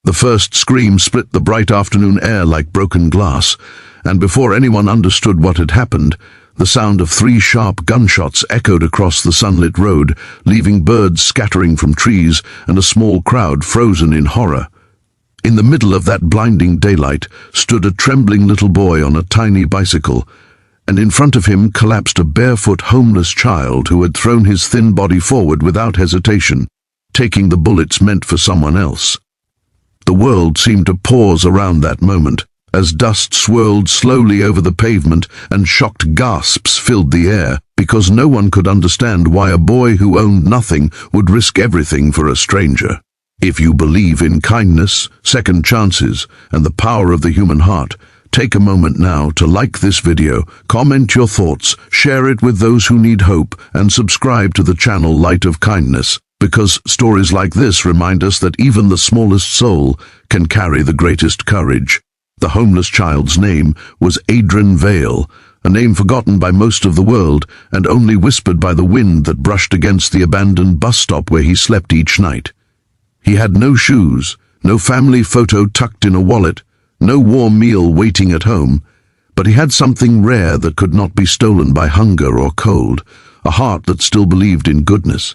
The first scream split the bright afternoon air like broken glass, and before anyone understood what had happened, the sound of 3 sharp gunshots echoed across the sunlit road, leaving birds scattering from trees and a small crowd frozen in horror. In the middle of that blinding daylight stood a trembling little boy on a tiny bicycle, and in front of him collapsed a barefoot homeless child who had thrown his thin body forward without hesitation, taking the bullets meant for someone else. The world seemed to pause around that moment, as dust swirled slowly over the pavement and shocked gasps filled the air, because no one could understand why a boy who owned nothing would risk everything for a stranger. If you believe in kindness, second chances, and the power of the human heart, take a moment now to like this video, comment your thoughts, share it with those who need hope, and subscribe to the channel Light of Kindness, because stories like this remind us that even the smallest soul can carry the greatest courage. The homeless child's name was Aydren, a name forgotten by most of the world and only whispered by the wind that brushed against the abandoned bus stop where he slept each night. He had no shoes, no family photo tucked in a wallet, no warm meal waiting at home, but he had something rare that could not be stolen by hunger or cold, a heart that still believed in goodness.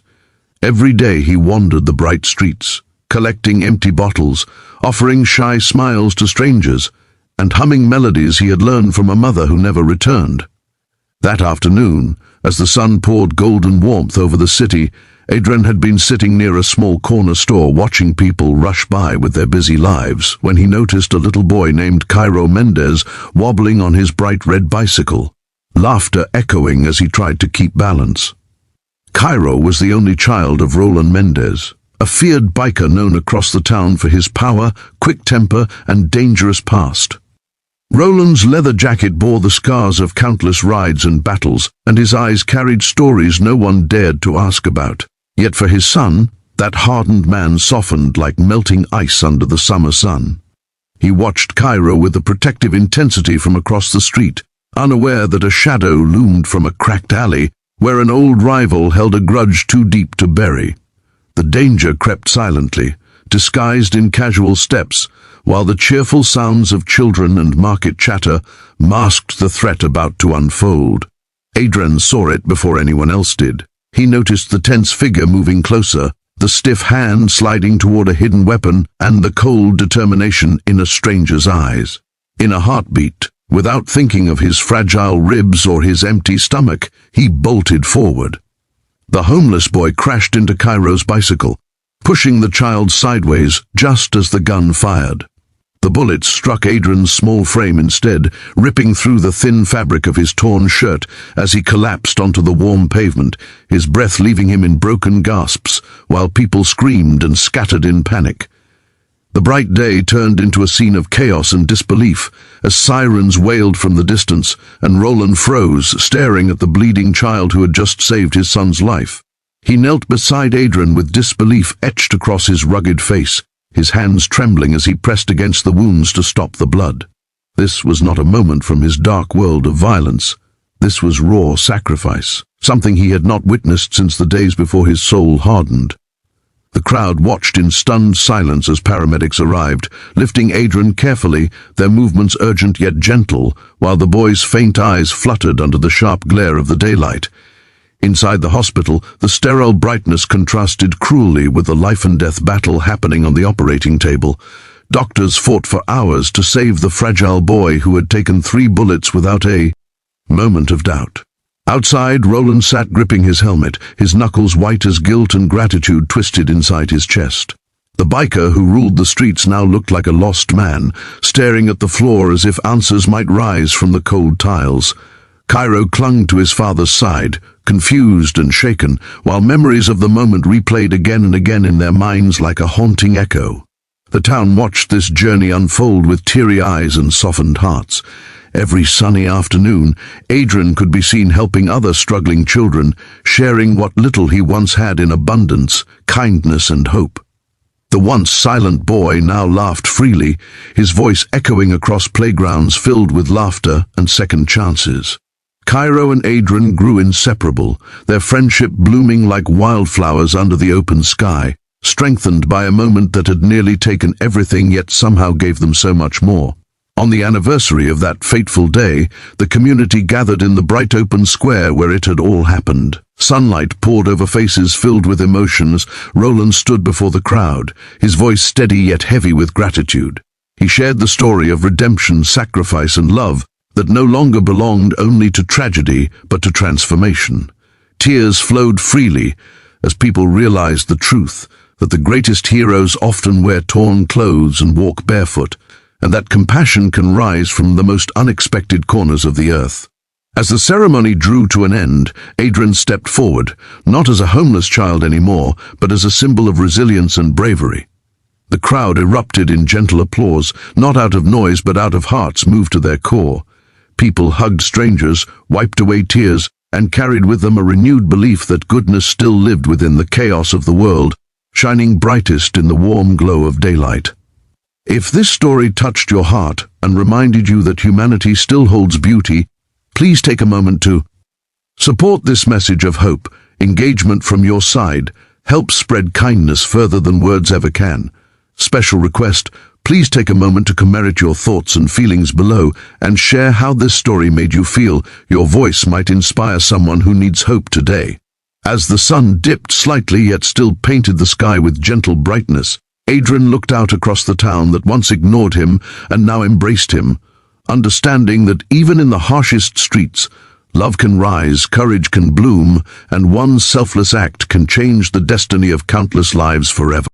Every day he wandered the bright streets, collecting empty bottles, offering shy smiles to strangers, and humming melodies he had learned from a mother who never returned. That afternoon, as the sun poured golden warmth over the city, Aydren had been sitting near a small corner store watching people rush by with their busy lives when he noticed a little boy named Kairo wobbling on his bright red bicycle, laughter echoing as he tried to keep balance. Kairo was the only child of Roland Mendez, a feared biker known across the town for his power, quick temper, and dangerous past. Roland's leather jacket bore the scars of countless rides and battles, and his eyes carried stories no one dared to ask about. Yet for his son, that hardened man softened like melting ice under the summer sun. He watched Kairo with a protective intensity from across the street, unaware that a shadow loomed from a cracked alley where an old rival held a grudge too deep to bury. The danger crept silently, disguised in casual steps, while the cheerful sounds of children and market chatter masked the threat about to unfold. Aydren saw it before anyone else did. He noticed the tense figure moving closer, the stiff hand sliding toward a hidden weapon, and the cold determination in a stranger's eyes. In a heartbeat, without thinking of his fragile ribs or his empty stomach, he bolted forward. The homeless boy crashed into Kairo's bicycle, pushing the child sideways just as the gun fired. The bullets struck Aydren's small frame instead, ripping through the thin fabric of his torn shirt as he collapsed onto the warm pavement, his breath leaving him in broken gasps, while people screamed and scattered in panic. The bright day turned into a scene of chaos and disbelief as sirens wailed from the distance and Roland froze, staring at the bleeding child who had just saved his son's life. He knelt beside Aydren with disbelief etched across his rugged face, his hands trembling as he pressed against the wounds to stop the blood. This was not a moment from his dark world of violence. This was raw sacrifice, something he had not witnessed since the days before his soul hardened. The crowd watched in stunned silence as paramedics arrived, lifting Aydren carefully, their movements urgent yet gentle, while the boy's faint eyes fluttered under the sharp glare of the daylight. Inside the hospital, the sterile brightness contrasted cruelly with the life-and-death battle happening on the operating table. Doctors fought for hours to save the fragile boy who had taken 3 bullets without a moment of doubt. Outside, Roland sat gripping his helmet, his knuckles white as guilt and gratitude twisted inside his chest. The biker who ruled the streets now looked like a lost man, staring at the floor as if answers might rise from the cold tiles. Kairo clung to his father's side, confused and shaken, while memories of the moment replayed again and again in their minds like a haunting echo. The town watched this journey unfold with teary eyes and softened hearts. Every sunny afternoon, Aydren could be seen helping other struggling children, sharing what little he once had in abundance, kindness and hope. The once silent boy now laughed freely, his voice echoing across playgrounds filled with laughter and second chances. Kairo and Aydren grew inseparable, their friendship blooming like wildflowers under the open sky, strengthened by a moment that had nearly taken everything yet somehow gave them so much more. On the anniversary of that fateful day, the community gathered in the bright open square where it had all happened. Sunlight poured over faces filled with emotions. Roland stood before the crowd, his voice steady yet heavy with gratitude. He shared the story of redemption, sacrifice, and love that no longer belonged only to tragedy but to transformation. Tears flowed freely as people realized the truth that the greatest heroes often wear torn clothes and walk barefoot, and that compassion can rise from the most unexpected corners of the earth. As the ceremony drew to an end, Aydren stepped forward, not as a homeless child anymore, but as a symbol of resilience and bravery. The crowd erupted in gentle applause, not out of noise but out of hearts moved to their core. People hugged strangers, wiped away tears, and carried with them a renewed belief that goodness still lived within the chaos of the world, shining brightest in the warm glow of daylight. If this story touched your heart and reminded you that humanity still holds beauty, please take a moment to support this message of hope. Engagement from your side helps spread kindness further than words ever can. Special request, please take a moment to comment your thoughts and feelings below and share how this story made you feel. Your voice might inspire someone who needs hope today. As the sun dipped slightly yet still painted the sky with gentle brightness, Aydren looked out across the town that once ignored him and now embraced him, understanding that even in the harshest streets, love can rise, courage can bloom, and one selfless act can change the destiny of countless lives forever.